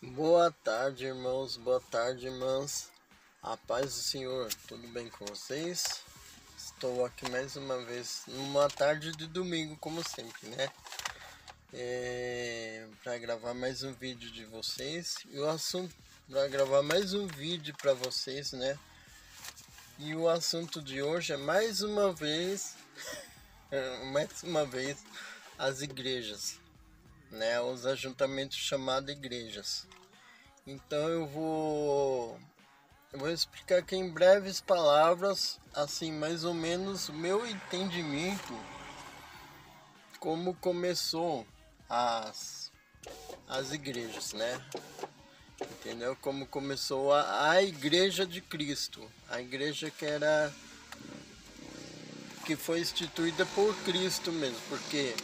Boa tarde, irmãos. Boa tarde, irmãs. A paz do Senhor. Tudo bem com vocês? Estou aqui mais uma vez numa tarde de domingo, como sempre, né? Para gravar mais um vídeo de vocês. E o assunto para gravar mais um vídeo para vocês, né? E o assunto de hoje é mais uma vez, as igrejas, né? Os ajuntamentos chamados igrejas. Então eu vou explicar aqui em breves palavras, assim, mais ou menos o meu entendimento, como começou as igrejas, né? Entendeu? Como começou a igreja de Cristo, a igreja que foi instituída por Cristo mesmo, porque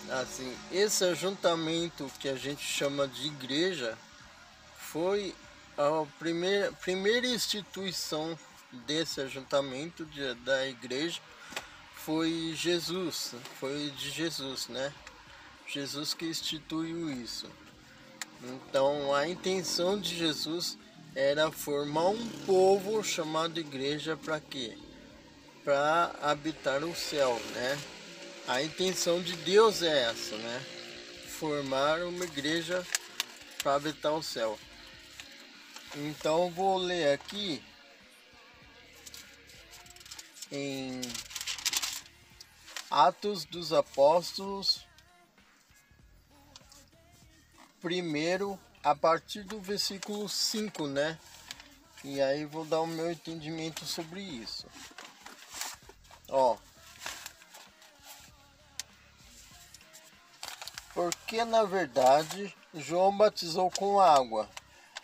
assim, esse ajuntamento que a gente chama de igreja foi a primeira instituição desse ajuntamento da igreja foi de Jesus, né? Jesus que instituiu isso. Então a intenção de Jesus era formar um povo chamado igreja para quê? Para habitar o céu, né? A intenção de Deus é essa, né? Formar uma igreja para habitar o céu. Então vou ler aqui em Atos dos Apóstolos, primeiro, a partir do versículo 5, né? E aí vou dar o meu entendimento sobre isso. Ó. Porque na verdade João batizou com água,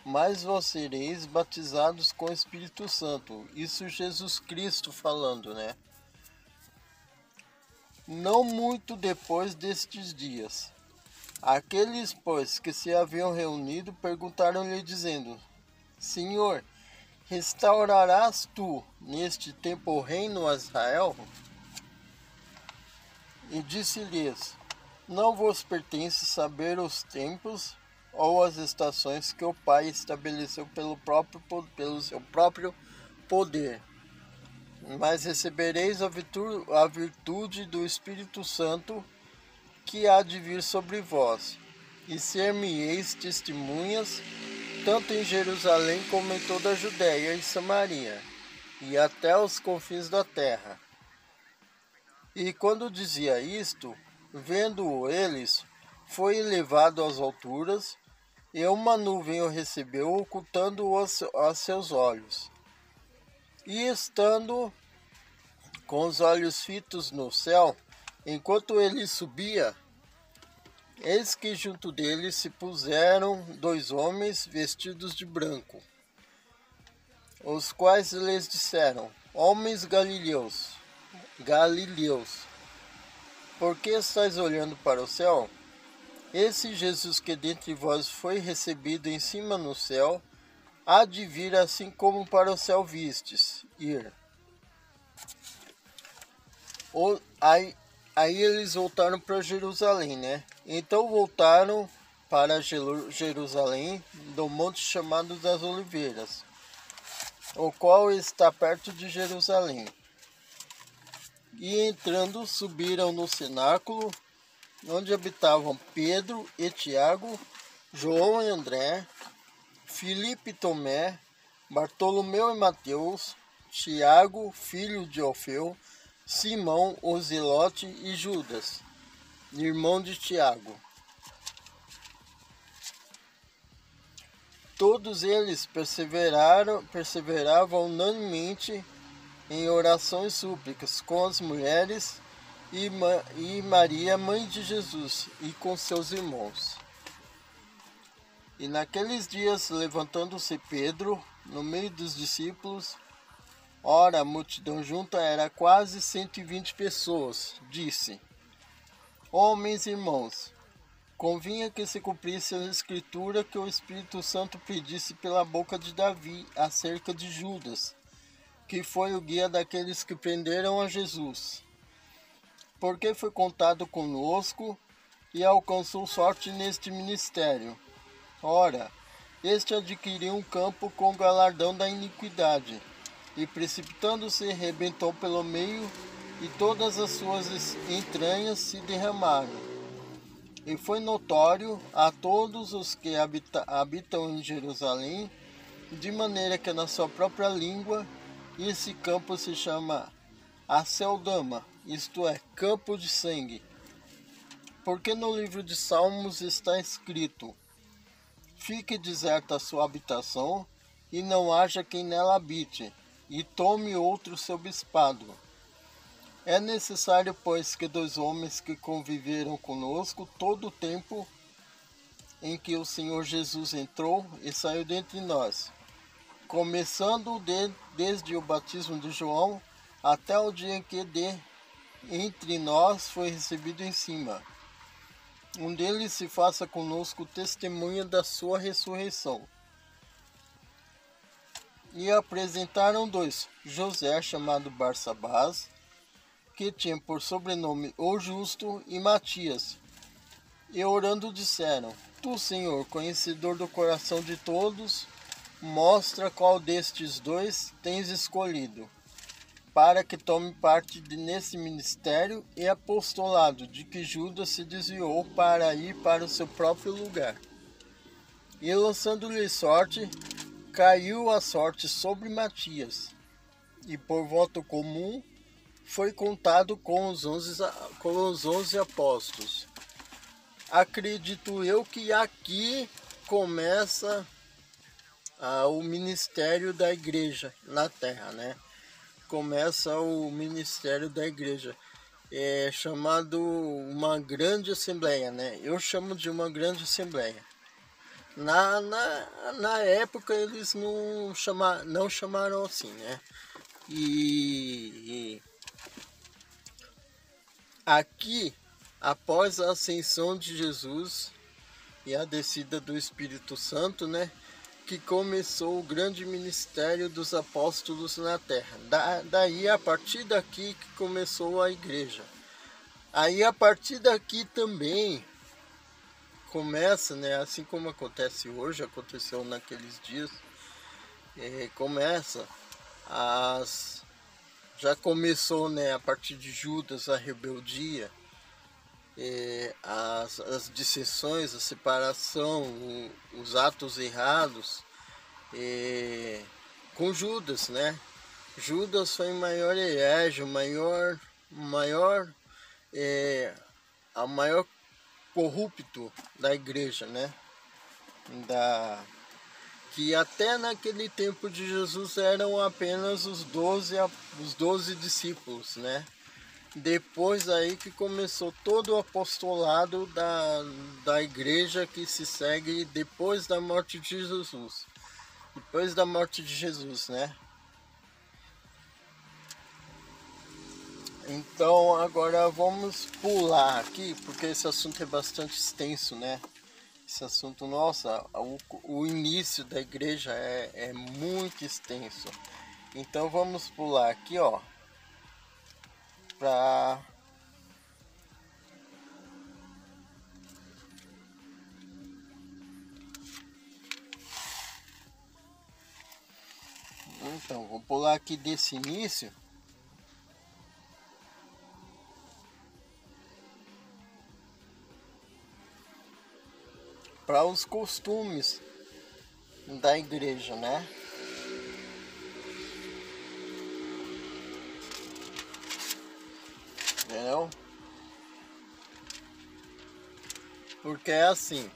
mas vós sereis batizados com o Espírito Santo. Isso Jesus Cristo falando, né? Não muito depois destes dias. Aqueles, pois, que se haviam reunido, perguntaram-lhe, dizendo: Senhor, restaurarás tu neste tempo o reino a Israel? E disse-lhes: Não vos pertence saber os tempos ou as estações que o Pai estabeleceu pelo seu próprio poder. Mas recebereis a virtude do Espírito Santo que há de vir sobre vós, e ser-me-eis testemunhas, tanto em Jerusalém como em toda a Judéia e Samaria, e até os confins da terra. E quando dizia isto, vendo-o eles, foi elevado às alturas, e uma nuvem o recebeu, ocultando-o a seus olhos. E estando com os olhos fitos no céu, enquanto ele subia, eis que junto dele se puseram dois homens vestidos de branco, os quais lhes disseram: Homens galileus, por que estáis olhando para o céu? Esse Jesus que dentre vós foi recebido em cima no céu, há de vir assim como para o céu vistes ir. Aí eles voltaram para Jerusalém, né? Então voltaram para Jerusalém, do monte chamado das Oliveiras, o qual está perto de Jerusalém. E entrando, subiram no cenáculo, onde habitavam Pedro e Tiago, João e André, Filipe e Tomé, Bartolomeu e Mateus, Tiago, filho de Alfeu, Simão, o Zelote e Judas, irmão de Tiago. Todos eles perseveravam unanimemente em orações e súplicas com as mulheres e Maria, mãe de Jesus, e com seus irmãos. E naqueles dias, levantando-se Pedro, no meio dos discípulos, ora, a multidão junta era quase 120 pessoas, disse: Homens e irmãos, convinha que se cumprisse a escritura que o Espírito Santo pedisse pela boca de Davi acerca de Judas, que foi o guia daqueles que prenderam a Jesus. Porque foi contado conosco e alcançou sorte neste ministério. Ora, este adquiriu um campo com o galardão da iniquidade, e precipitando-se, rebentou pelo meio, e todas as suas entranhas se derramaram. E foi notório a todos os que habitam em Jerusalém, de maneira que na sua própria língua esse campo se chama Aceldama, isto é, campo de sangue. Porque no livro de Salmos está escrito: fique deserta a sua habitação, e não haja quem nela habite, e tome outro seu bispado. É necessário, pois, que dois homens que conviveram conosco todo o tempo em que o Senhor Jesus entrou e saiu dentre nós, começando desde o batismo de João até o dia em que entre nós foi recebido em cima. Um deles se faça conosco testemunha da sua ressurreição. E apresentaram dois, José, chamado Barsabás, que tinha por sobrenome o Justo, e Matias. E orando disseram: Tu, Senhor, conhecedor do coração de todos, mostra qual destes dois tens escolhido, para que tome parte nesse ministério e apostolado de que Judas se desviou para ir para o seu próprio lugar. E lançando-lhe sorte, caiu a sorte sobre Matias, e por voto comum foi contado com os 11 apóstolos. Acredito eu que aqui começa o ministério da igreja na terra, né? Começa o ministério da igreja, chamado uma grande assembleia, né? Eu chamo de uma grande assembleia. Na época eles não chamaram assim, né? E aqui, após a ascensão de Jesus e a descida do Espírito Santo, né, que começou o grande ministério dos apóstolos na terra. Daí, a partir daqui que começou a igreja. Aí, a partir daqui também começa, né, assim como acontece hoje, aconteceu naqueles dias, já começou, né, a partir de Judas, a rebeldia, as dissensões, a separação, os atos errados, com Judas, né? Judas foi o maior herege, o maior corrupto da igreja, né? Que até naquele tempo de Jesus eram apenas os 12 discípulos, né? Depois aí que começou todo o apostolado da igreja que se segue depois da morte de Jesus. Depois da morte de Jesus, né? Então agora vamos pular aqui, porque esse assunto é bastante extenso, né? Esse assunto, nossa, o início da igreja é muito extenso. Então vamos pular aqui, ó, Então, vou pular aqui desse início para os costumes da igreja, né? Entendeu? Porque é assim,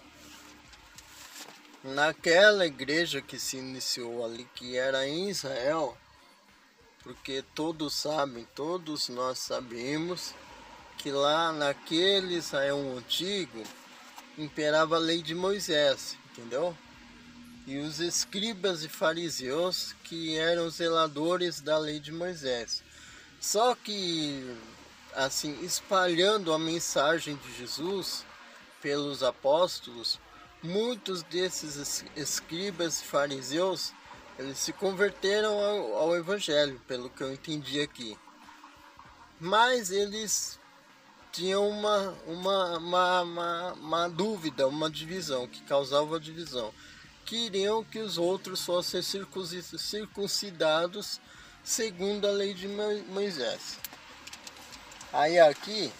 naquela igreja que se iniciou ali, que era em Israel, porque todos nós sabemos que lá naquele Israel antigo imperava a lei de Moisés, entendeu? E os escribas e fariseus que eram zeladores da lei de Moisés. Só que, assim, espalhando a mensagem de Jesus pelos apóstolos, muitos desses escribas e fariseus, eles se converteram ao evangelho, pelo que eu entendi aqui. Mas eles tinha uma dúvida, uma divisão, que causava divisão. Queriam que os outros fossem circuncidados segundo a lei de Moisés. Aí aqui,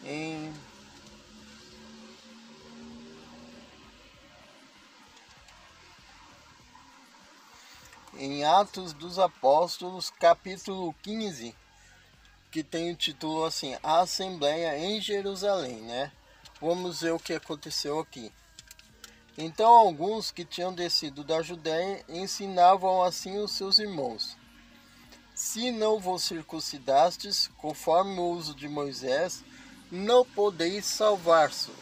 em Atos dos Apóstolos, capítulo 15, que tem o título assim, a Assembleia em Jerusalém, né? Vamos ver o que aconteceu aqui. Então alguns que tinham descido da Judéia ensinavam assim os seus irmãos: se não vos circuncidastes, conforme o uso de Moisés, não podeis salvar-vos.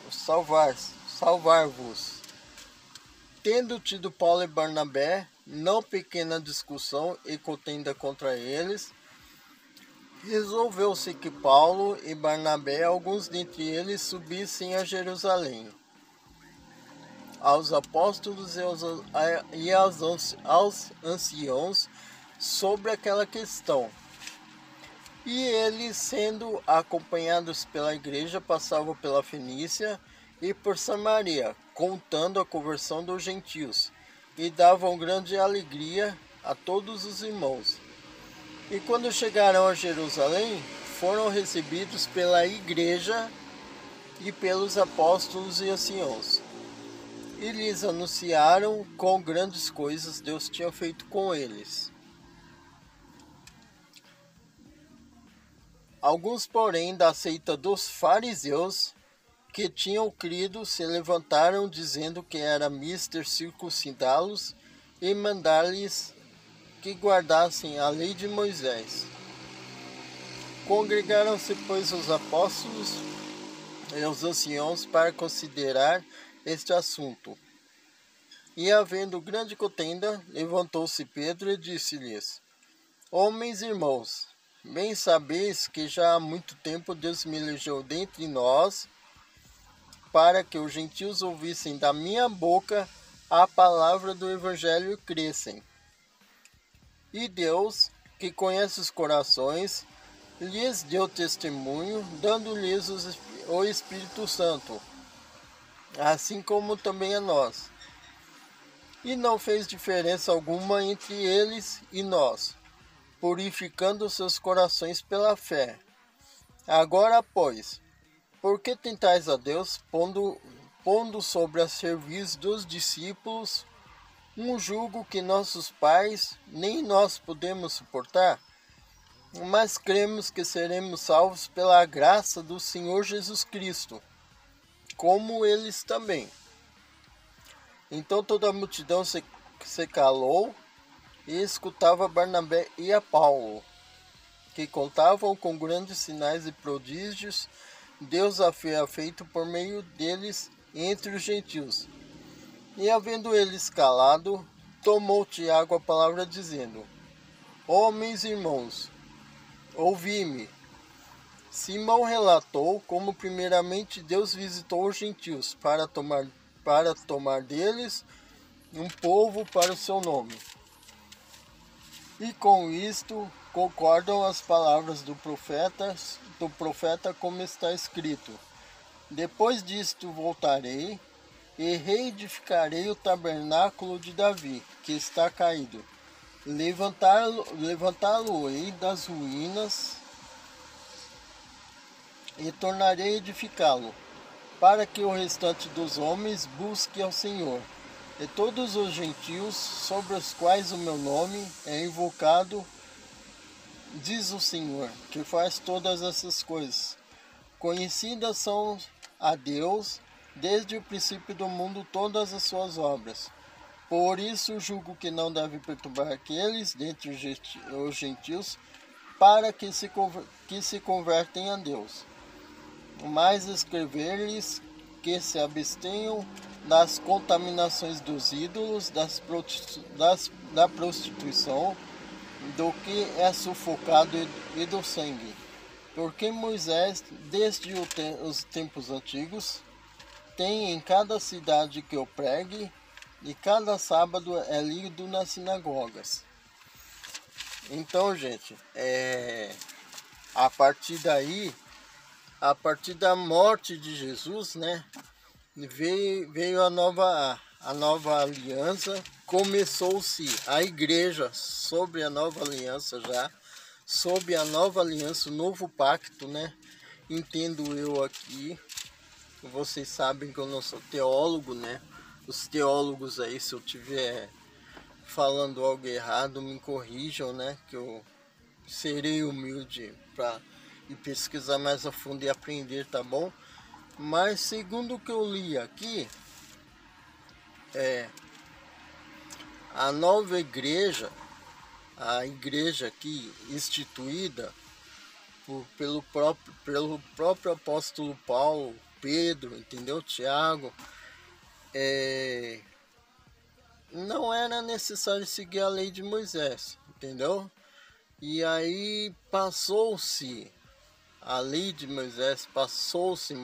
Tendo tido Paulo e Barnabé não pequena discussão e contenda contra eles, resolveu-se que Paulo e Barnabé, alguns dentre eles, subissem a Jerusalém, aos apóstolos e aos anciãos sobre aquela questão. E eles, sendo acompanhados pela igreja, passavam pela Fenícia e por Samaria, contando a conversão dos gentios, e davam grande alegria a todos os irmãos. E quando chegaram a Jerusalém, foram recebidos pela igreja e pelos apóstolos e anciãos. E lhes anunciaram quão grandes coisas Deus tinha feito com eles. Alguns, porém, da seita dos fariseus, que tinham crido, se levantaram dizendo que era mister circuncidá-los e mandar-lhes que guardassem a lei de Moisés. Congregaram-se, pois, os apóstolos e os anciãos para considerar este assunto. E, havendo grande contenda, levantou-se Pedro e disse-lhes: homens irmãos, bem sabeis que já há muito tempo Deus me elegeu dentre nós, para que os gentios ouvissem da minha boca a palavra do evangelho e crescem. E Deus, que conhece os corações, lhes deu testemunho, dando-lhes o Espírito Santo, assim como também a nós. E não fez diferença alguma entre eles e nós, purificando seus corações pela fé. Agora, pois, por que tentais a Deus, pondo sobre a serviço dos discípulos um jugo que nossos pais nem nós podemos suportar? Mas cremos que seremos salvos pela graça do Senhor Jesus Cristo, como eles também. Então toda a multidão se calou e escutava Barnabé e a Paulo, que contavam com grandes sinais e prodígios Deus havia feito por meio deles entre os gentios. E havendo eles calado, tomou Tiago a palavra, dizendo: homens irmãos, ouvi-me. Simão relatou como primeiramente Deus visitou os gentios para tomar deles um povo para o seu nome. E com isto concordam as palavras do profeta como está escrito: depois disto voltarei e reedificarei o tabernáculo de Davi, que está caído. Levantá-lo-ei das ruínas e tornarei a edificá-lo, para que o restante dos homens busque ao Senhor. E todos os gentios sobre os quais o meu nome é invocado, diz o Senhor, que faz todas essas coisas. Conhecidas são a Deus desde o princípio do mundo todas as suas obras. Por isso julgo que não deve perturbar aqueles dentre os gentios, para que se convertem a Deus. Mas escrever-lhes que se abstenham das contaminações dos ídolos, da prostituição, do que é sufocado e do sangue. Porque Moisés, desde os tempos antigos, tem em cada cidade que eu pregue, e cada sábado é lido nas sinagogas. Então, gente, a partir daí, a partir da morte de Jesus, né, veio a nova aliança, começou-se a igreja sobre a nova aliança já, sob a nova aliança, o novo pacto, né? Entendo eu aqui, vocês sabem que eu não sou teólogo, né? Os teólogos aí, se eu tiver falando algo errado, me corrijam, né? Que eu serei humilde para ir pesquisar mais a fundo e aprender, tá bom? Mas segundo o que eu li aqui, a nova igreja, a igreja aqui instituída pelo próprio apóstolo Paulo, Pedro, entendeu? Tiago, não era necessário seguir a lei de Moisés, entendeu? E aí passou-se a lei de Moisés, passou-se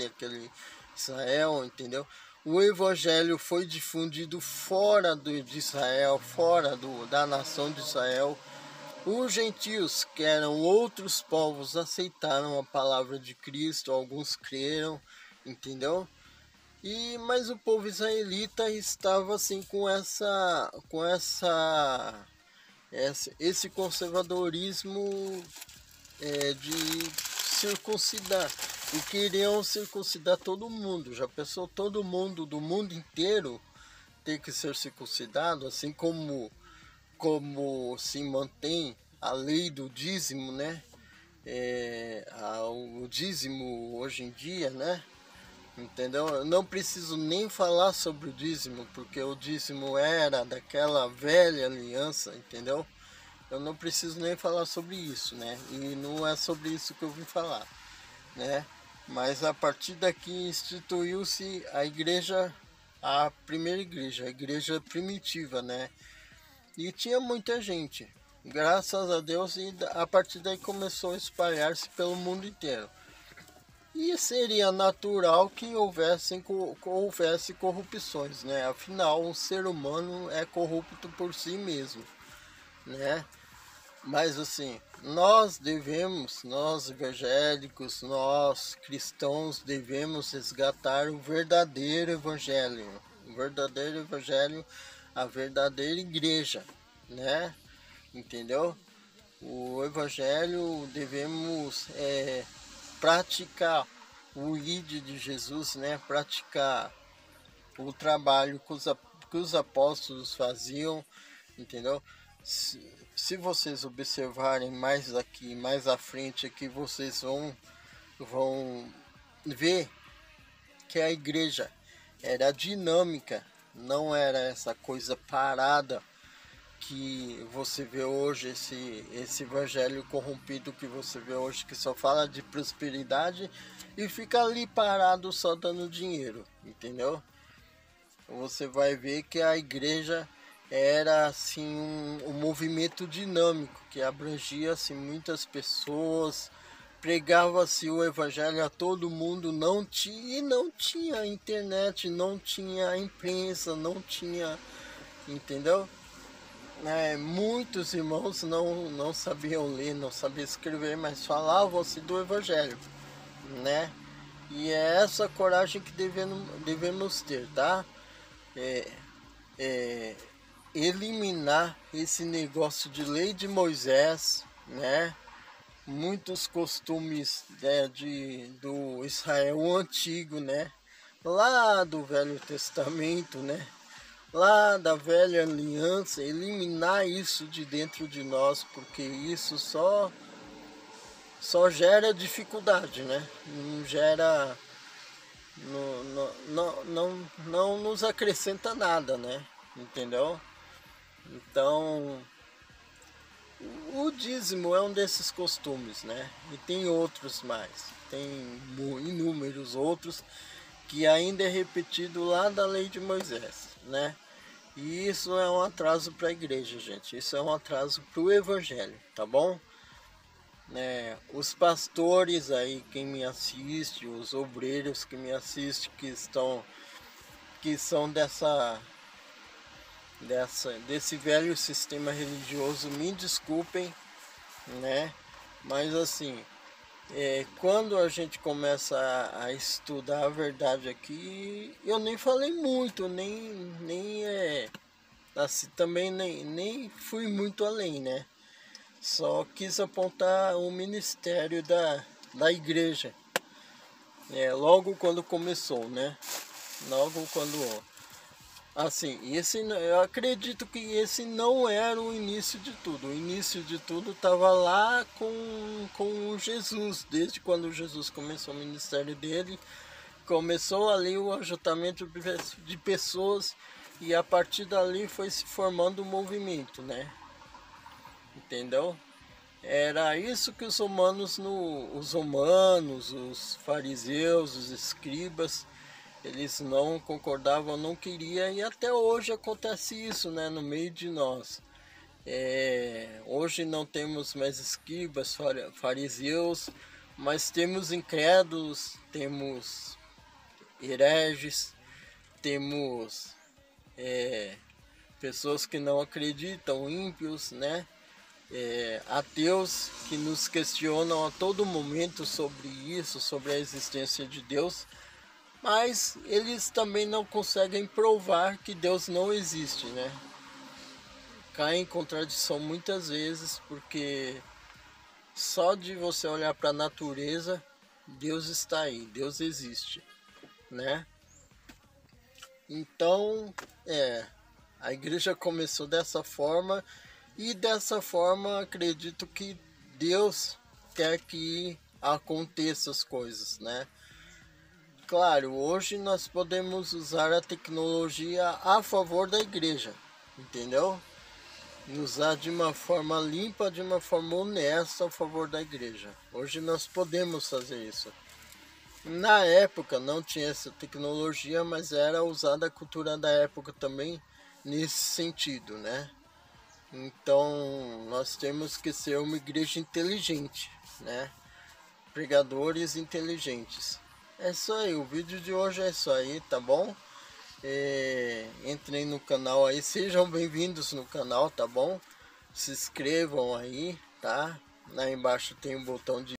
aquele Israel, entendeu? O evangelho foi difundido fora de Israel, fora da nação de Israel. Os gentios, que eram outros povos, aceitaram a palavra de Cristo, alguns creram, entendeu? Mas o povo israelita estava assim esse conservadorismo de circuncidar, e queriam circuncidar todo mundo. Já pensou todo mundo do mundo inteiro ter que ser circuncidado, assim como se mantém a lei do dízimo, né? O dízimo hoje em dia, né? Entendeu? Eu não preciso nem falar sobre o dízimo, porque o dízimo era daquela velha aliança, entendeu? Eu não preciso nem falar sobre isso, né? E não é sobre isso que eu vim falar, né? Mas a partir daqui instituiu-se a igreja, a primeira igreja, a igreja primitiva, né? E tinha muita gente, graças a Deus, e a partir daí começou a espalhar-se pelo mundo inteiro. E seria natural que houvesse corrupções, né? Afinal, um ser humano é corrupto por si mesmo, né? Mas assim, nós evangélicos, nós cristãos, devemos resgatar o verdadeiro evangelho, a verdadeira igreja, né? Entendeu? O evangelho devemos praticar o ID de Jesus, né? Praticar o trabalho que os apóstolos faziam, entendeu? Se vocês observarem mais aqui, mais à frente aqui, vocês vão ver que a igreja era dinâmica, não era essa coisa parada que você vê hoje, esse evangelho corrompido que você vê hoje, que só fala de prosperidade e fica ali parado só dando dinheiro, entendeu? Você vai ver que a igreja era assim um movimento dinâmico que abrangia assim, muitas pessoas, pregava-se o evangelho a todo mundo, não tinha internet, não tinha imprensa, não tinha, entendeu? Muitos irmãos não sabiam ler, não sabiam escrever, mas falavam-se do evangelho, né? E é essa coragem que devemos ter, tá? Eliminar esse negócio de lei de Moisés, né? Muitos costumes, né, do Israel antigo, né? Lá do Velho Testamento, né? Lá da velha aliança, eliminar isso de dentro de nós, porque isso só gera dificuldade, né? Não gera, não nos acrescenta nada, né? Entendeu? Então, o dízimo é um desses costumes, né? E tem outros mais, tem inúmeros outros que ainda é repetido lá da lei de Moisés, né? E isso é um atraso para a igreja, gente. Isso é um atraso para o evangelho, tá bom? Os pastores aí, quem me assiste, os obreiros que me assistem, que são desse velho sistema religioso, me desculpem, né? Mas assim, quando a gente começa a estudar a verdade aqui, eu nem falei muito, assim, também nem fui muito além, né? Só quis apontar o ministério da igreja, logo quando começou, né? Logo quando, assim, eu acredito que esse não era o início de tudo. O início de tudo estava lá com Jesus, desde quando Jesus começou o ministério dele. Começou ali o ajuntamento de pessoas e a partir dali foi se formando um movimento, né? Entendeu? Era isso que os romanos, os fariseus, os escribas, eles não concordavam, não queriam, e até hoje acontece isso, né, no meio de nós. Hoje não temos mais escribas, fariseus, mas temos incrédulos, temos hereges, temos pessoas que não acreditam, ímpios, né? Ateus que nos questionam a todo momento sobre isso, sobre a existência de Deus, mas eles também não conseguem provar que Deus não existe, né? Cai em contradição muitas vezes, porque só de você olhar para a natureza, Deus está aí, Deus existe, né? Então, a igreja começou dessa forma e dessa forma acredito que Deus quer que aconteça as coisas, né? Claro, hoje nós podemos usar a tecnologia a favor da igreja, entendeu? Usar de uma forma limpa, de uma forma honesta a favor da igreja. Hoje nós podemos fazer isso. Na época não tinha essa tecnologia, mas era usada a cultura da época também nesse sentido, né? Então nós temos que ser uma igreja inteligente, né? Pregadores inteligentes. É isso aí, o vídeo de hoje é isso aí, tá bom? Entrem no canal aí, sejam bem-vindos no canal, tá bom? Se inscrevam aí, tá? Lá embaixo tem um botão de